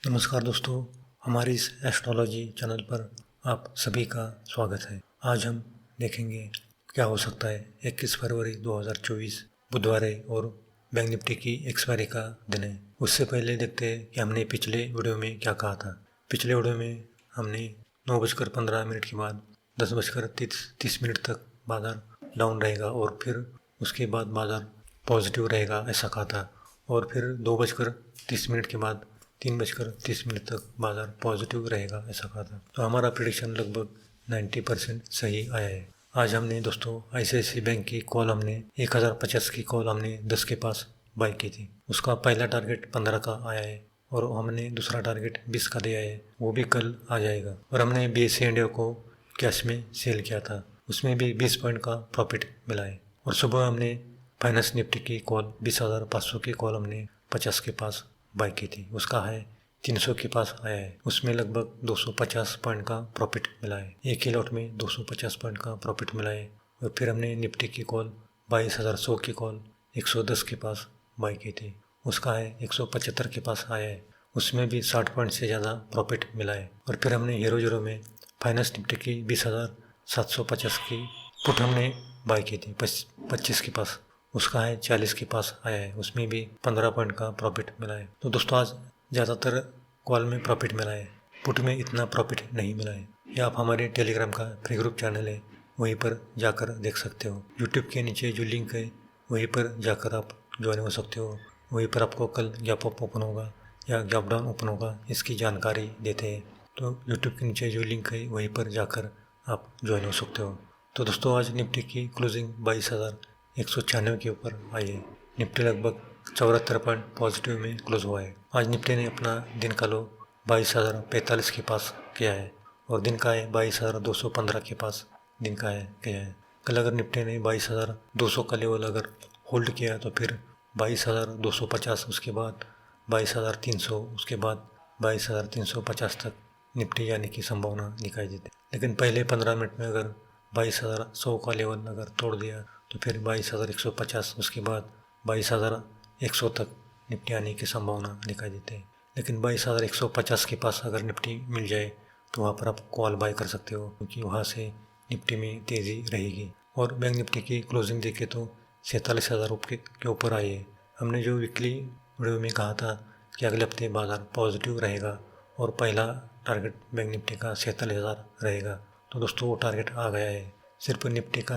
नमस्कार दोस्तों, हमारी इस एस्ट्रोलॉजी चैनल पर आप सभी का स्वागत है। आज हम देखेंगे क्या हो सकता है 21 फरवरी 2024 बुधवार है और बैंक निफ्टी की एक्सपायरी का दिन है। उससे पहले देखते हैं कि हमने पिछले वीडियो में क्या कहा था। पिछले वीडियो में हमने 9:15 के बाद 10:30 तक बाजार डाउन रहेगा और फिर उसके बाद बाजार पॉजिटिव रहेगा ऐसा कहा था, और फिर 2:30 के बाद 3:30 तक बाजार पॉजिटिव रहेगा ऐसा कहा था। तो हमारा प्रेडिक्शन लगभग 90% सही आया है। आज हमने दोस्तों ICICI बैंक की कॉल हमने 1050 की कॉल हमने 10 के पास बाई की थी। उसका पहला टारगेट 15 का आया है और हमने दूसरा टारगेट 20 का दिया है, वो भी कल आ जाएगा। और हमने BSE इंडिया को कैश में सेल किया था, उसमें भी 20 पॉइंट का प्रॉफिट मिला है। और सुबह हमने फाइनेंस निफ्टी की कॉल 20,500 की कॉल हमने 50 के पास बाई की थी, उसका है 300 के पास आया है। उसमें लगभग 250 पॉइंट का प्रॉफिट मिला है। एक ही लॉट में 250 पॉइंट का प्रॉफिट मिला है। और फिर हमने निफ्टी की कॉल 22,100 की कॉल 110 के पास बाई की थी, उसका है 175 के पास आया है। उसमें भी 60 पॉइंट से ज़्यादा प्रॉफिट मिला है। और फिर हमने हीरो जीरो में फाइनेंस निफ्टी की 20,750 की पुट हमने बाई की थी 25 के पास, उसका है 40 के पास आया है। उसमें भी 15 पॉइंट का प्रॉफिट मिला है। तो दोस्तों आज ज़्यादातर कॉल में प्रॉफिट मिला है, पुट में इतना प्रॉफिट नहीं मिला है। या आप हमारे टेलीग्राम का फ्री ग्रुप चैनल है, वहीं पर जाकर देख सकते हो। यूट्यूब के नीचे जो लिंक है वहीं पर जाकर आप ज्वाइन हो सकते हो। वहीं पर आपको कल गैप अप ओपन होगा या गैप डाउन ओपन होगा, इसकी जानकारी देते हैं। तो यूट्यूब के नीचे जो लिंक है वहीं पर जाकर आप ज्वाइन हो सकते हो। तो दोस्तों आज निफ्टी की क्लोजिंग 22,196 के ऊपर आई है। निफ्टी लगभग 74 पॉइंट पॉजिटिव में क्लोज हुआ है। आज निफ्टी ने अपना दिन का लो 22,045 के पास किया है और दिन का है 22,215 के पास दिन का है किया है। कल अगर निफ्टी ने 22,200 का लेवल अगर होल्ड किया तो फिर 22,250, उसके बाद 22,300, उसके बाद 22,350 तक निफ्टी जाने की संभावना दिखाई देती। लेकिन पहले 15 मिनट में अगर 22,100 का लेवल अगर तोड़ दिया तो फिर 22,150, उसके बाद 22,100 तक निफ्टी आने की संभावना दिखाई देती है। लेकिन 22,150 के पास अगर निफ्टी मिल जाए तो वहाँ पर आप कॉल बाय कर सकते हो, क्योंकि वहाँ से निफ्टी में तेज़ी रहेगी। और बैंक निफ्टी की क्लोजिंग देखे तो 47,000 रुपये के ऊपर आई है। हमने जो वीकली वीडियो में कहा था कि अगले हफ्ते बाजार पॉजिटिव रहेगा और पहला टारगेट बैंक निफ्टी का 47,000 रहेगा, तो दोस्तों वो टारगेट आ गया है। सिर्फ निफ्टी का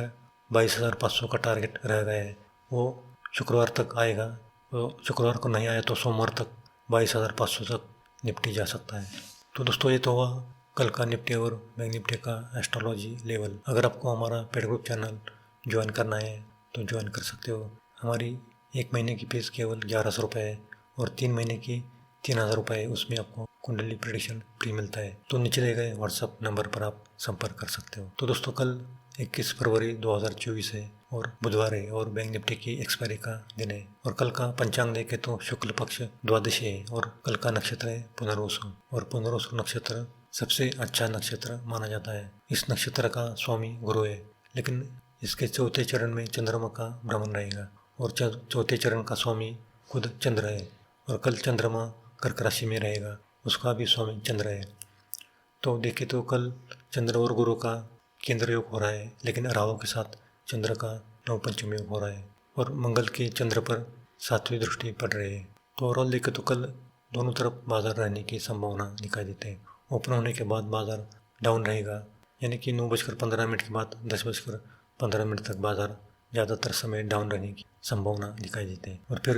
22,500 का टारगेट रह गया है, वो शुक्रवार तक आएगा। तो शुक्रवार को नहीं आया तो सोमवार तक 22,500 तक निफ्टी जा सकता है। तो दोस्तों ये तो हुआ कल का निफ्टी और बैंक निफ्टी का एस्ट्रोलॉजी लेवल। अगर आपको हमारा पेड ग्रुप चैनल ज्वाइन करना है तो ज्वाइन कर सकते हो। हमारी 1 महीने की फीस केवल 1100 रुपये है और 3 महीने की 3,000 रुपये है। उसमें आपको कुंडली प्रेडिक्शन फ्री मिलता है। तो नीचे दिए गए व्हाट्सअप नंबर पर आप संपर्क कर सकते हो। तो दोस्तों कल 21 फरवरी 2024 है और बुधवार है और बैंक निफ्टी की एक्सपायरी का दिन है। और कल का पंचांग देखे तो शुक्ल पक्ष द्वादशी है और कल का नक्षत्र है पुनर्वसु। और पुनर्वसु नक्षत्र सबसे अच्छा नक्षत्र माना जाता है। इस नक्षत्र का स्वामी गुरु है, लेकिन इसके चौथे चरण में चंद्रमा का भ्रमण रहेगा और चौथे चरण का स्वामी खुद चंद्र है। और कल चंद्रमा कर्क राशि में रहेगा, उसका भी स्वामी चंद्र है। तो देखे तो कल चंद्र और गुरु का केंद्र योग हो रहा है, लेकिन राहु के साथ चंद्र का नवपंचम योग हो रहा है और मंगल की चंद्र पर 7वीं दृष्टि पड़ रही है। तो ओवरऑल देखे तो कल दोनों तरफ बाजार रहने की संभावना दिखाई देते हैं। ओपन होने के बाद बाजार डाउन रहेगा, यानी कि 9:15 के बाद 10:15 तक बाजार ज़्यादातर समय डाउन रहने की संभावना दिखाई देती है। और फिर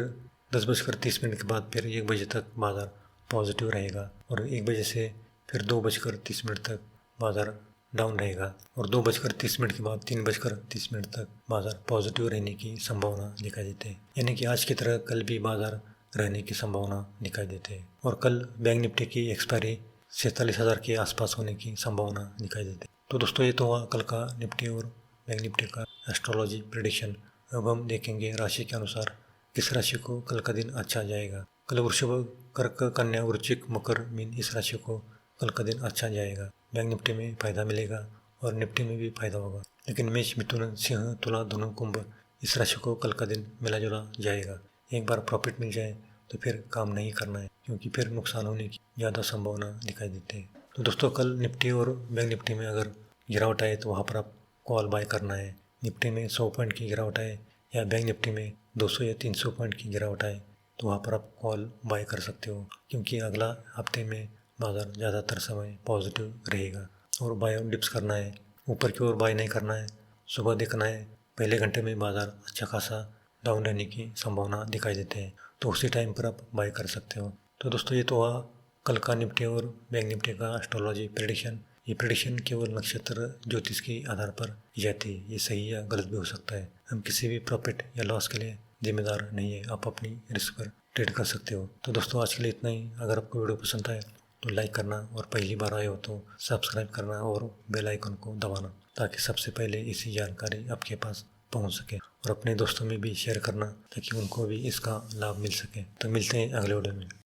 10:30 के बाद फिर 1 बजे तक बाजार पॉजिटिव रहेगा और 1 बजे से फिर 2:30 तक बाजार डाउन रहेगा और 2:30 के बाद 3:30 तक बाजार पॉजिटिव रहने की संभावना दिखाई देते हैं। यानी कि आज की तरह कल भी बाजार रहने की संभावना दिखाई देते हैं। और कल बैंक निफ्टी की एक्सपायरी 47,000 के आसपास होने की संभावना दिखाई देती है। तो दोस्तों ये तो हुआ कल का निफ्टी और बैंक निफ्टी का एस्ट्रोलॉजी प्रेडिक्शन। अब हम देखेंगे राशि के अनुसार किस राशि को कल का दिन अच्छा जाएगा। कल वृषभ, कर्क, कन्या, वृश्चिक, मकर, मीन इस राशि को कल का दिन अच्छा जाएगा। बैंक निफ्टी में फायदा मिलेगा और निफ्टी में भी फायदा होगा। लेकिन मेष, मिथुन, सिंह, तुला, धनु, कुंभ इस राशि को कल का दिन मिला जुला जाएगा। एक बार प्रॉफिट मिल जाए तो फिर काम नहीं करना है, क्योंकि फिर नुकसान होने की ज़्यादा संभावना दिखाई देती है। तो दोस्तों कल निफ्टी और बैंक निफ्टी में अगर गिरावट आए तो वहाँ पर आप कॉल बाय करना है। निफ्टी में 100 पॉइंट की गिरावट आए या बैंक निफ्टी में 200 या 300 पॉइंट की गिरावट आए तो वहाँ पर आप कॉल बाय कर सकते हो, क्योंकि अगला हफ्ते में बाज़ार ज़्यादातर समय पॉजिटिव रहेगा। और बाय और डिप्स करना है, ऊपर की ओर बाय नहीं करना है। सुबह देखना है पहले घंटे में बाज़ार अच्छा खासा डाउन रहने की संभावना दिखाई देते हैं, तो उसी टाइम पर आप बाय कर सकते हो। तो दोस्तों ये तो हुआ कल का निफ्टी और बैंक निफ्टी का एस्ट्रोलॉजी प्रेडिक्शन। ये प्रेडिक्शन केवल नक्षत्र ज्योतिष के आधार पर की जाती है, ये सही या गलत भी हो सकता है। हम किसी भी प्रॉफिट या लॉस के लिए जिम्मेदार नहीं है, आप अपनी रिस्क पर ट्रेड कर सकते हो। तो दोस्तों आज के लिए इतना ही। अगर आपको वीडियो पसंद आए तो लाइक करना, और पहली बार आए हो तो सब्सक्राइब करना और बेल आइकन को दबाना, ताकि सबसे पहले इसी जानकारी आपके पास पहुंच सके। और अपने दोस्तों में भी शेयर करना ताकि उनको भी इसका लाभ मिल सके। तो मिलते हैं अगले वीडियो में।